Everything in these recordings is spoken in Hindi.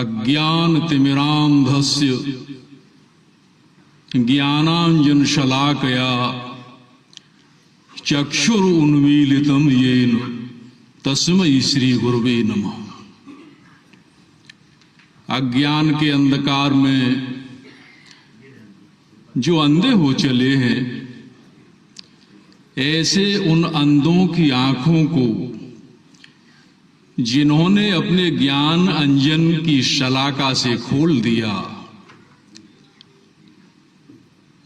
अज्ञानतिमिरान्धस्य ज्ञानाञ्जनशलाकया चक्षुरुन्मीलितं येन तस्मै श्री गुरुवे नमः। अज्ञान के अंधकार में जो अंधे हो चले हैं, ऐसे उन अंधों की आंखों को जिन्होंने अपने ज्ञान अंजन की शलाका से खोल दिया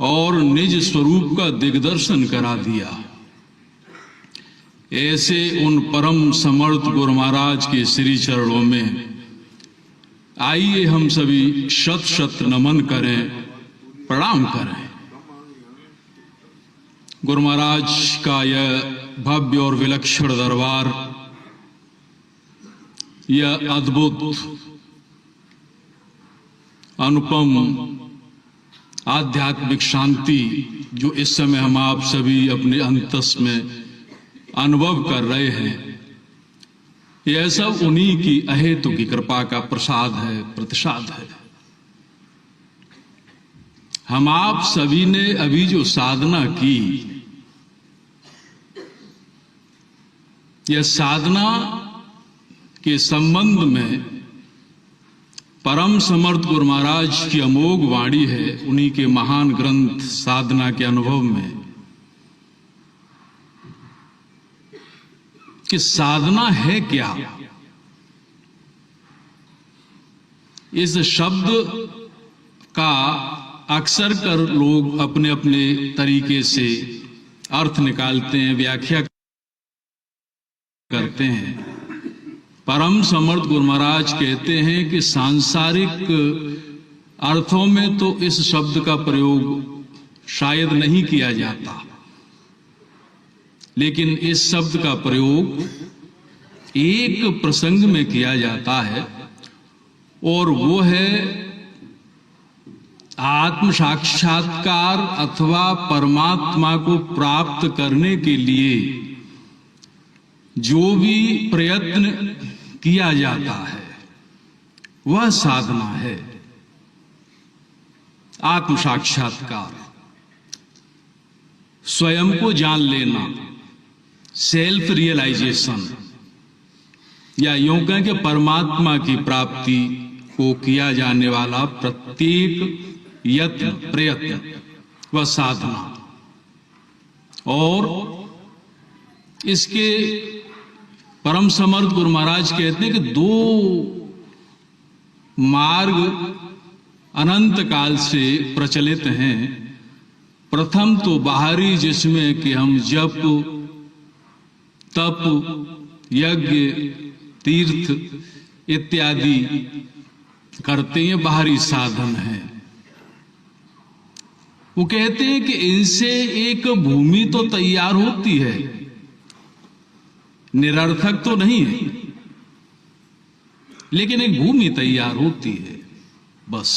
और निज स्वरूप का दिग्दर्शन करा दिया, ऐसे उन परम समर्थ गुरु महाराज के श्री चरणों में आइए हम सभी शत शत नमन करें, प्रणाम करें। गुरु महाराज का यह भव्य और विलक्षण दरबार, यह अद्भुत अनुपम आध्यात्मिक शांति जो इस समय हम आप सभी अपने अंतस में अनुभव कर रहे हैं, यह सब उन्हीं की अहेतु की कृपा का प्रसाद है, प्रतिसाद है। हम आप सभी ने अभी जो साधना की, यह साधना के संबंध में परम समर्थ गुरु महाराज की अमोघ वाणी है, उन्हीं के महान ग्रंथ साधना के अनुभव में, कि साधना है क्या। इस शब्द का अक्सर कर लोग अपने अपने तरीके से अर्थ निकालते हैं, व्याख्या करते हैं। परम समर्थ गुरु महाराज कहते हैं कि सांसारिक अर्थों में तो इस शब्द का प्रयोग शायद नहीं किया जाता, लेकिन इस शब्द का प्रयोग एक प्रसंग में किया जाता है, और वो है आत्म साक्षात्कार अथवा परमात्मा को प्राप्त करने के लिए जो भी प्रयत्न किया जाता है वह साधना है। आत्म साक्षात्कार, स्वयं को जान लेना, सेल्फ रियलाइजेशन, या यूं कहें कि परमात्मा की प्राप्ति को किया जाने वाला प्रत्येक यत्न प्रयत्न वह साधना। और इसके परम समर्थ गुरु महाराज कहते हैं कि दो मार्ग अनंत काल से प्रचलित हैं। प्रथम तो बाहरी, जिसमें कि हम जप तप यज्ञ तीर्थ इत्यादि करते हैं, बाहरी साधन है। वो कहते हैं कि इनसे एक भूमि तो तैयार होती है, निरर्थक तो नहीं है, लेकिन एक भूमि तैयार होती है, बस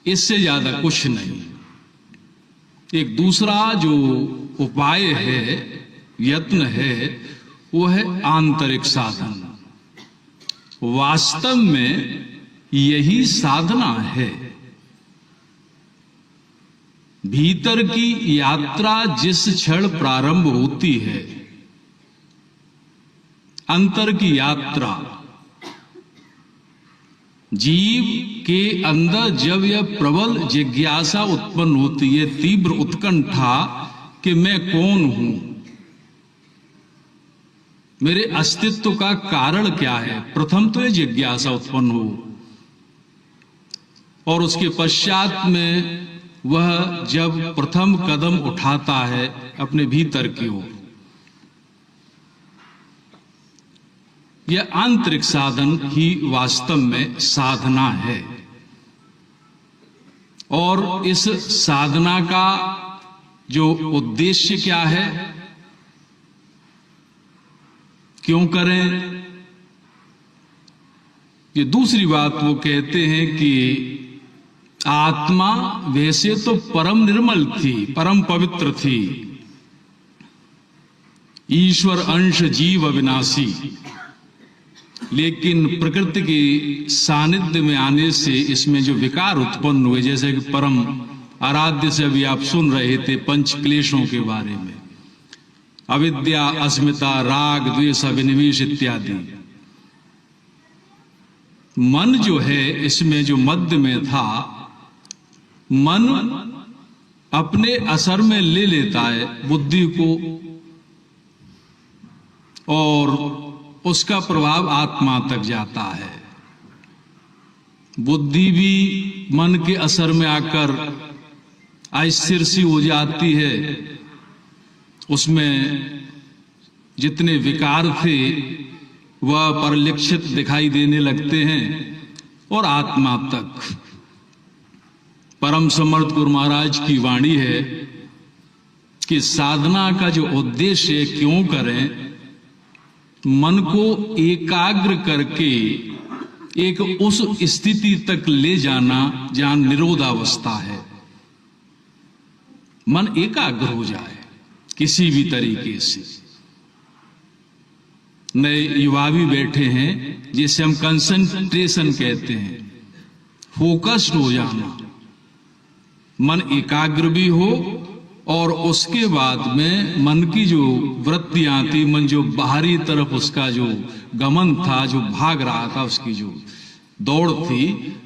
इससे ज्यादा कुछ नहीं। एक दूसरा जो उपाय है, यत्न है, वो है आंतरिक साधन। वास्तव में यही साधना है। भीतर की यात्रा जिस क्षण प्रारंभ होती है, अंतर की यात्रा, जीव के अंदर जब यह प्रबल जिज्ञासा उत्पन्न होती है, तीव्र उत्कंठा कि मैं कौन हूं, मेरे अस्तित्व का कारण क्या है, प्रथम तो यह जिज्ञासा उत्पन्न हो, और उसके पश्चात में वह जब प्रथम कदम उठाता है अपने भीतर की ओर, यह आंतरिक साधन ही वास्तव में साधना है। और इस साधना का जो उद्देश्य क्या है, क्यों करें, ये दूसरी बात वो कहते हैं कि आत्मा वैसे तो परम निर्मल थी, परम पवित्र थी, ईश्वर अंश जीव अविनाशी, लेकिन प्रकृति के सानिध्य में आने से इसमें जो विकार उत्पन्न हुए, जैसे कि परम आराध्य से अभी आप सुन रहे थे पंच क्लेशों के बारे में, अविद्या, अस्मिता, राग, द्वेष, अभिनिवेश इत्यादि। मन जो है इसमें जो मध्य में था, मन अपने असर में ले लेता है बुद्धि को और उसका प्रभाव आत्मा तक जाता है। बुद्धि भी मन के असर में आकर अस्थिर सी हो जाती है, उसमें जितने विकार थे वह परिलक्षित दिखाई देने लगते हैं और आत्मा तक। परम समर्थ गुरु महाराज की वाणी है कि साधना का जो उद्देश्य है, क्यों करें, मन को एकाग्र करके एक उस स्थिति तक ले जाना जहां निरोधावस्था है। मन एकाग्र हो जाए किसी भी तरीके से। नए युवा भी बैठे हैं जिसे हम कंसंट्रेशन कहते हैं, फोकस्ड हो जाना, मन एकाग्र भी हो और उसके बाद में मन की जो वृत्तियां थी, मन जो बाहरी तरफ उसका जो गमन था, जो भाग रहा था, उसकी जो दौड़ थी,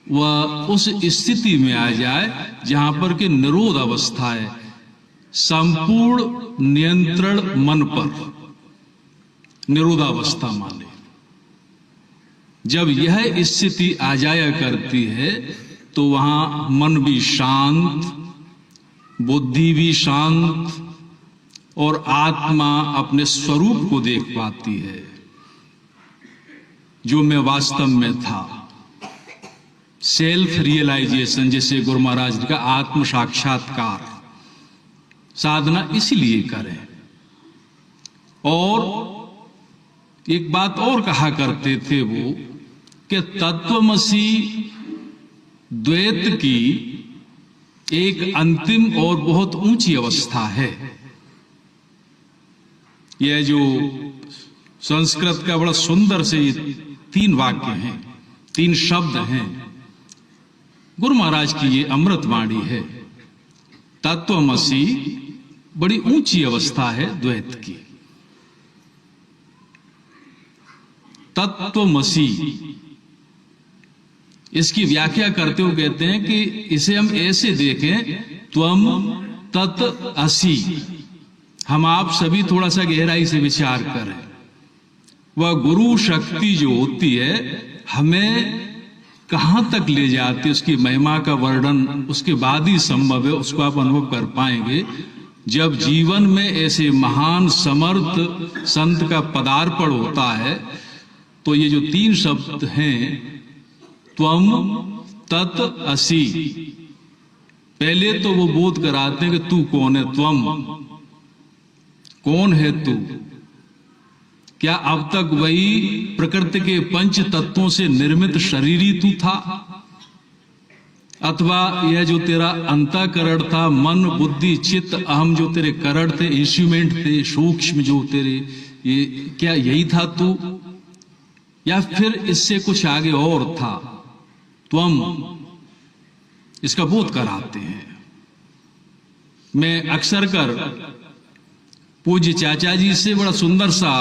वह उस स्थिति में आ जाए जहां पर कि निरोध अवस्था है, संपूर्ण नियंत्रण मन पर, निरोधावस्था माने। जब यह स्थिति आ जाया करती है तो वहां मन भी शांत, बुद्धि भी शांत और आत्मा अपने स्वरूप को देख पाती है, जो मैं वास्तव में था। सेल्फ रियलाइजेशन, जैसे गुरु महाराज जी का आत्म साक्षात्कार। साधना इसलिए करें। और एक बात और कहा करते थे वो कि तत्वमसी द्वैत की एक अंतिम और बहुत ऊंची अवस्था है। यह जो संस्कृत का बड़ा सुंदर से 3 वाक्य हैं, 3 शब्द हैं, गुरु महाराज की ये अमृत वाणी है। तत्वमसी बड़ी ऊंची अवस्था है द्वैत की। तत्वमसी, इसकी व्याख्या करते हुए कहते हैं कि इसे हम ऐसे देखें, त्वम तत् असि। हम आप सभी थोड़ा सा गहराई से विचार करें। वह गुरु शक्ति जो होती है हमें कहां तक ले जाती है, उसकी महिमा का वर्णन उसके बाद ही संभव है, उसको आप अनुभव कर पाएंगे जब जीवन में ऐसे महान समर्थ संत का पदार्पण होता है। तो ये जो 3 शब्द हैं, त्वम तत् असि, पहले तो वो बोध कराते हैं कि तू कौन है। त्वम, कौन है तू? क्या अब तक वही प्रकृति के 5 तत्वों से निर्मित शरीर ही तू था, अथवा यह जो तेरा अंतःकरण था, मन, बुद्धि, चित्त, अहम, जो तेरे करण थे, इंस्ट्रूमेंट थे, सूक्ष्म जो तेरे, ये क्या यही था तू, या फिर इससे कुछ आगे और था? त्वम, इसका बोध कराते हैं। मैं अक्सर कर पूज्य चाचा जी से बड़ा सुंदर सा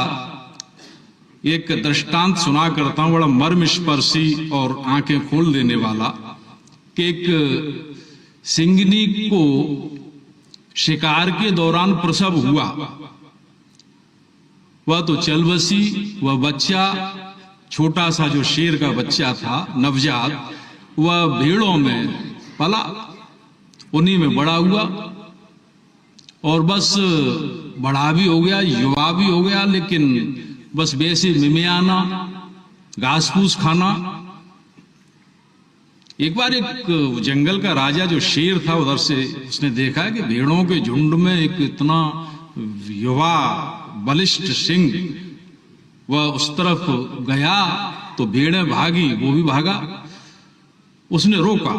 एक दृष्टांत सुना करता हूं, बड़ा मर्मस्पर्शी और आंखें खोल देने वाला, कि एक सिंगनी को शिकार के दौरान प्रसव हुआ। वह तो चल बसी, वह बच्चा छोटा सा जो शेर का बच्चा था, नवजात, वह भेड़ों में पला, उन्हीं में बड़ा हुआ और बस बड़ा भी हो गया, युवा भी हो गया, लेकिन बस वैसे मिमियाना, घास फूस खाना। एक बार एक जंगल का राजा जो शेर था, उधर से उसने देखा कि भेड़ों के झुंड में एक इतना युवा बलिष्ठ सिंह, वह उस तरफ गया तो भेड़ें भागी, वो भी भागा। उसने रोका,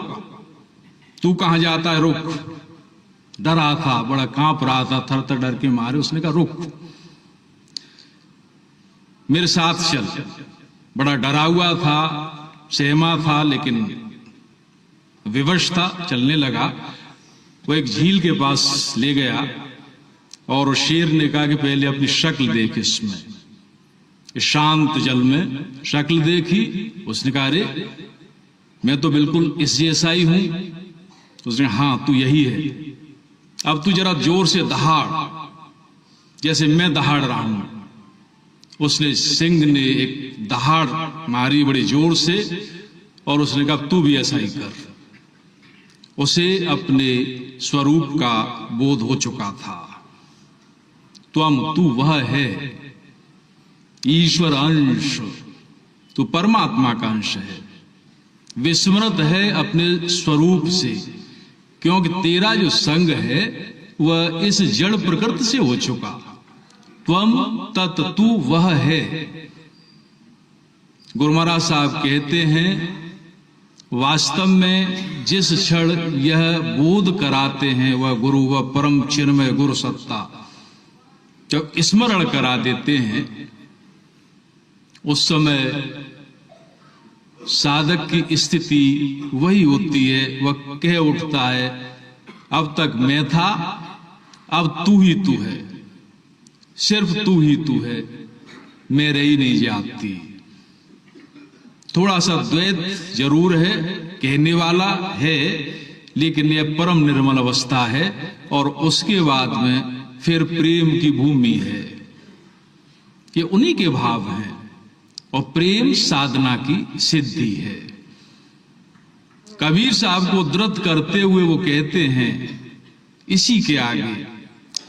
तू कहां जाता है, रुक। डरा था, बड़ा कांप रहा था, थर डर के मारे। उसने कहा रुक, मेरे साथ चल। बड़ा डरा हुआ था, सहमा था, लेकिन विवश था, चलने लगा। वो एक झील के पास ले गया और शेर ने कहा कि पहले अपनी शक्ल देख, इसमें इस शांत जल में शक्ल देखी। उसने कहा, अरे मैं तो बिल्कुल इस जैसा ही हूं। उसने, हाँ तू यही है, अब तू जरा जोर से दहाड़, जैसे मैं दहाड़ रहा हूं। उसने, सिंह ने एक दहाड़ मारी बड़ी जोर से, और उसने कहा तू भी ऐसा ही कर। उसे अपने स्वरूप का बोध हो चुका था। तू वह है, ईश्वर अंश, तू परमात्मा का अंश है, विस्मृत है अपने स्वरूप से, क्योंकि तेरा जो संग है वह इस जड़ प्रकृति से हो चुका। त्वम तत्, तू वह है। गुरु महाराज साहब कहते हैं, वास्तव में जिस क्षण यह बोध कराते हैं वह गुरु, वह परम चिन्मय गुरु सत्ता जब स्मरण करा देते हैं, उस समय साधक की स्थिति वही होती है। वह कह उठता है, अब तक मैं था, अब तू ही तू है, सिर्फ तू ही तू है, मैं रही नहीं जाती। थोड़ा सा द्वैत जरूर है, कहने वाला है, लेकिन यह परम निर्मल अवस्था है। और उसके बाद में फिर प्रेम की भूमि है, ये उन्हीं के भाव हैं, और प्रेम साधना की सिद्धि है। कबीर साहब को उद्धृत करते हुए वो कहते हैं, इसी के आगे,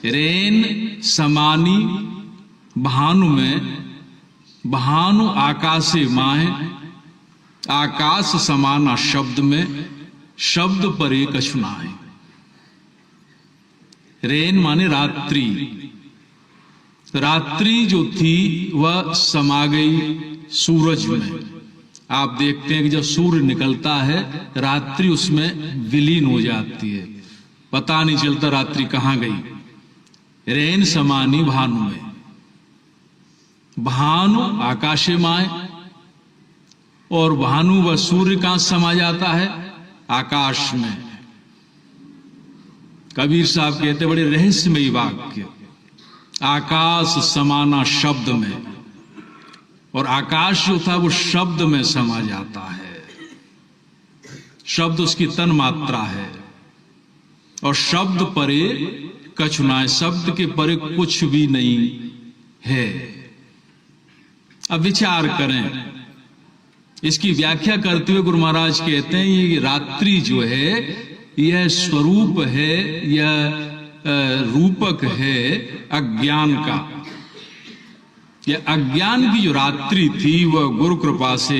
रेन समानी भानु में, भानु आकाशे माहे, आकाश समाना शब्द में, शब्द परे कछु नाहि। रेन माने रात्रि, रात्रि जो थी वह समा गई सूरज में। आप देखते हैं कि जब सूर्य निकलता है, रात्रि उसमें विलीन हो जाती है, पता नहीं चलता रात्रि कहां गई। रेन समानी भानु में, भानु आकाशे माए, और भानु व सूर्य कहां समा जाता है, आकाश में। कबीर साहब कहते, बड़े रहस्यमयी वाक्य, आकाश समाना शब्द में, और आकाश जो था वो शब्द में समा जाता है। शब्द उसकी तन मात्रा है, और शब्द परे कछु नाहि, शब्द के परे कुछ भी नहीं है। अब विचार करें, इसकी व्याख्या करते हुए गुरु महाराज कहते हैं, ये रात्रि जो है यह स्वरूप है, यह रूपक है अज्ञान का। यह अज्ञान की जो रात्रि थी वह गुरु कृपा से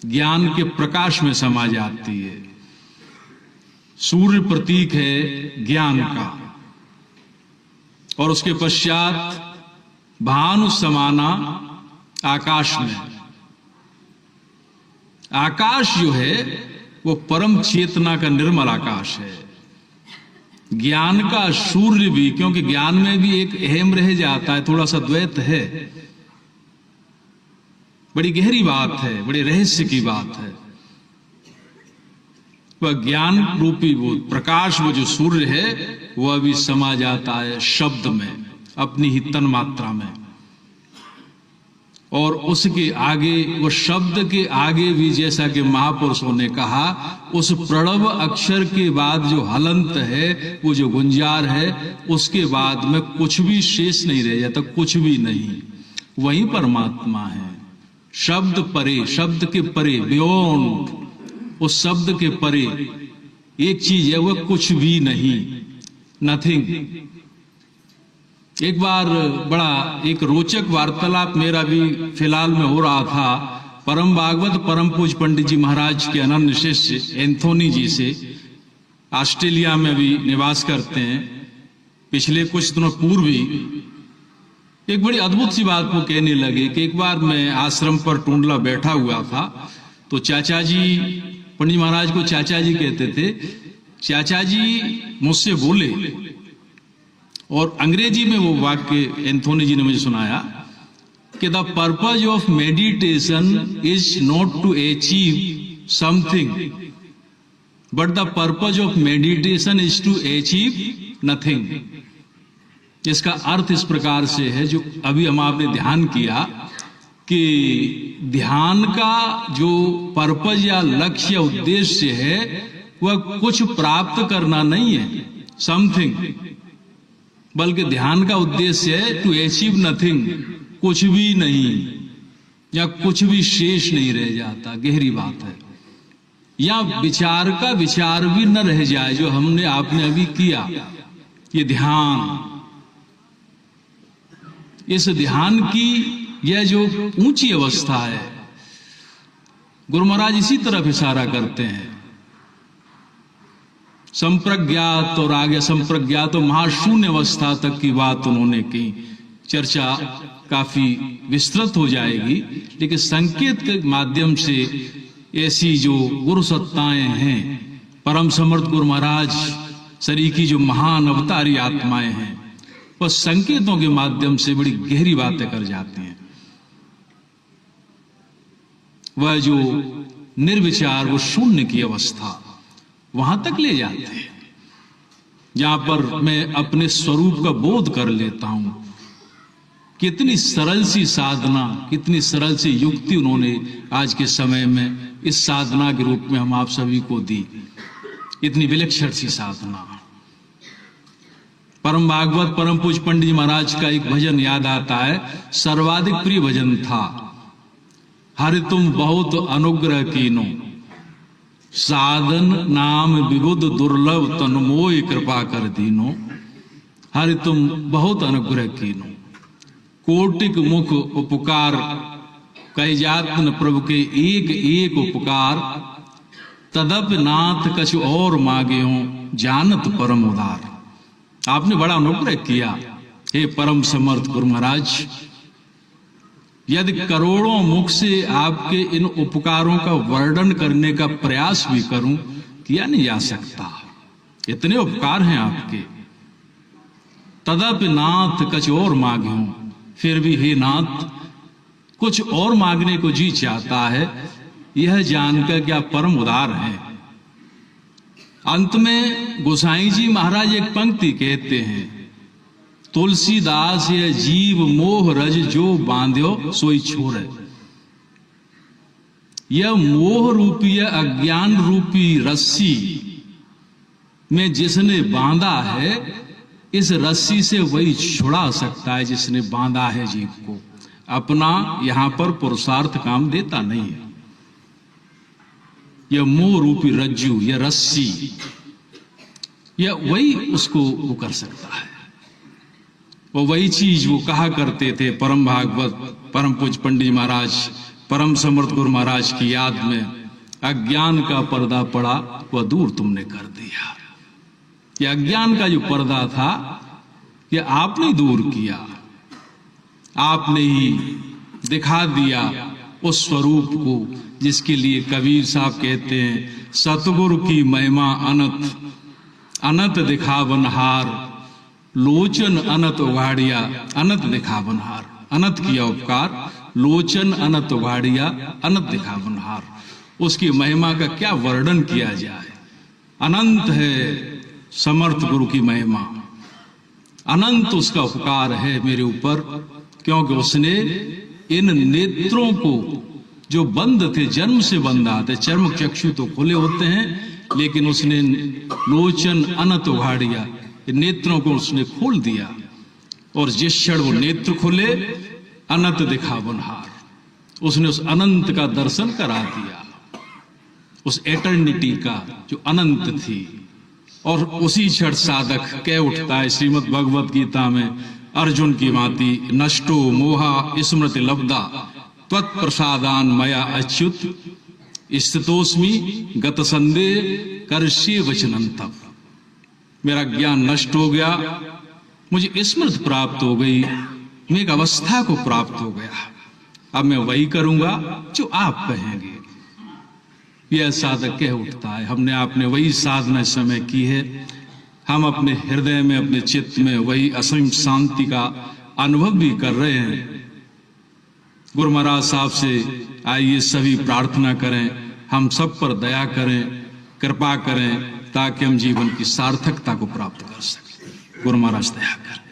ज्ञान के प्रकाश में समा जाती है। सूर्य प्रतीक है ज्ञान का, और उसके पश्चात भानु समाना आकाश में। आकाश जो है वो परम चेतना का निर्मल आकाश है। ज्ञान का सूर्य भी, क्योंकि ज्ञान में भी एक अहम रह जाता है, थोड़ा सा द्वैत है, बड़ी गहरी बात है, बड़े रहस्य की बात है। वह ज्ञान रूपी वो प्रकाश, वो जो सूर्य है, वह भी समा जाता है शब्द में, अपनी ही तन मात्रा में। और उसके आगे, वो शब्द के आगे भी, जैसा कि महापुरुषों ने कहा, उस प्रणव अक्षर के बाद जो हलंत है, वो जो गुंजार है, उसके बाद में कुछ भी शेष नहीं रह जाता, कुछ भी नहीं, वही परमात्मा है। शब्द परे, शब्द के परे, बियॉन्ड, उस शब्द के परे एक चीज है, वह कुछ भी नहीं, नथिंग। एक बार बड़ा एक रोचक वार्तालाप मेरा भी फिलहाल में हो रहा था, परम भागवत परम पूज पंडित जी महाराज के अनन्य शिष्य एंथोनी जी से, ऑस्ट्रेलिया में भी निवास करते हैं। पिछले कुछ दिनों पूर्व ही एक बड़ी अद्भुत सी बात वो कहने लगे कि एक बार मैं आश्रम पर टूंडला बैठा हुआ था, तो चाचा जी, पंडित महाराज को चाचा जी कहते थे, चाचा जी मुझसे बोले, और अंग्रेजी में वो वाक्य एंथोनी जी ने मुझे सुनाया कि the purpose of meditation is not to achieve something, but the purpose of meditation is to achieve nothing. इसका अर्थ इस प्रकार से है, जो अभी हम आपने ध्यान किया कि ध्यान का जो पर्पज या लक्ष्य या उद्देश्य है वह कुछ प्राप्त करना नहीं है, समथिंग, बल्कि ध्यान का उद्देश्य है टू अचीव नथिंग, कुछ भी नहीं या कुछ भी शेष नहीं रह जाता। गहरी बात है। या विचार का विचार भी न रह जाए, जो हमने आपने अभी किया, ये ध्यान, इस ध्यान की यह जो ऊंची अवस्था है, गुरु महाराज इसी तरफ इशारा करते हैं। संप्रज्ञात और आगे संप्रज्ञात और महाशून्य अवस्था तक की बात उन्होंने की। चर्चा काफी विस्तृत हो जाएगी, लेकिन संकेत के माध्यम से ऐसी जो गुरु सत्ताएं हैं, परम समर्थ गुरु महाराज सरीखी जो महान अवतारी आत्माएं हैं, वह संकेतों के माध्यम से बड़ी गहरी बातें कर जाते हैं। वह जो निर्विचार, वो शून्य की अवस्था, वहां तक ले जाते हैं जहां पर मैं अपने स्वरूप का बोध कर लेता हूं। कितनी सरल सी साधना, कितनी सरल सी युक्ति उन्होंने आज के समय में इस साधना के रूप में हम आप सभी को दी। इतनी विलक्षण सी साधना। परम भागवत परम पूज्य पंडित जी महाराज का एक भजन याद आता है, सर्वाधिक प्रिय भजन था, हरि तुम बहुत अनुग्रह कीनो, साधन नाम विबुध दुर्लभ तन मोय कृपा कर दीनो। हरि तुम बहुत अनुग्रह कीनो, कोटिक मुख उपकार, कह जात न प्रभु के एक एक उपकार, तदप नाथ कछु और मांगे हो, जानत परम उदार। आपने बड़ा अनुग्रह किया हे परम समर्थ गुरु महाराज। यदि करोड़ों मुख से आपके इन उपकारों का वर्णन करने का प्रयास भी करूं, किया नहीं जा सकता। इतने उपकार हैं आपके। तदप नाथ कछ और मांगे हो, फिर भी हे नाथ कुछ और मांगने को जी चाहता है, यह जानकर कि आप परम उदार हैं। अंत में गोसाई जी महाराज एक पंक्ति कहते हैं, तुलसीदास ये जीव मोह रज जो बांध्यो सोई छोड़े। यह मोह रूपी अज्ञान रूपी रस्सी में जिसने बांधा है, इस रस्सी से वही छुड़ा सकता है जिसने बांधा है जीव को। अपना यहां पर पुरुषार्थ काम देता नहीं है। यह मोह रूपी रज्जू, यह रस्सी, यह वही उसको वो कर सकता है। वो वही चीज वो कहा करते थे परम भागवत परम पूज्य पंडित महाराज परम समर्थ गुरु महाराज की याद में, अज्ञान का पर्दा पड़ा वह दूर तुमने कर दिया। ये अज्ञान का जो पर्दा था, ये आपने दूर किया, आपने ही दिखा दिया उस स्वरूप को जिसके लिए कबीर साहब कहते हैं, सतगुरु की महिमा अनंत, अनंत दिखावनहार, लोचन अनंत उघाड़िया। अनंत दिखावनहार, अनंत किया उपकार, लोचन अनंत उघाड़िया, अनंत दिखावनहार। उसकी महिमा का क्या वर्णन किया जाए। अनंत है समर्थ गुरु की महिमा, अनंत उसका उपकार है मेरे ऊपर, क्योंकि उसने इन नेत्रों को जो बंद थे, जन्म से बंद आते, चर्म चक्षु तो खुले होते हैं, लेकिन उसने लोचन अनंत उघाड़िया, नेत्रों को उसने खोल दिया। और जिस क्षण वो नेत्र खुले, अनंत दिखावनहार, उसने उस अनंत का दर्शन करा दिया, उस एटर्निटी का जो अनंत थी। और उसी क्षण साधक कह उठता है श्रीमद् भगवत गीता में, अर्जुन की भांति, नष्टो मोहा स्मृति लब्धा त्वत्प्रसादान मया अच्युत स्थितोस्मि गत संदेह करष्ये वचनं तव। मेरा ज्ञान नष्ट हो गया, मुझे स्मृति प्राप्त हो गई, मैं एक अवस्था को प्राप्त हो गया। अब मैं वही करूंगा जो आप कहेंगे। यह साधक कह उठता है। हमने आपने वही साधना समय की है। हम अपने हृदय में, अपने चित्त में वही असीम शांति का अनुभव भी कर रहे हैं। गुरु महाराज साहब से आइए सभी प्रार्थना करें, हम सब पर दया करें, कृपा करें, ताकि हम जीवन की सार्थकता को प्राप्त कर सकें। गुरु महाराज दया करें।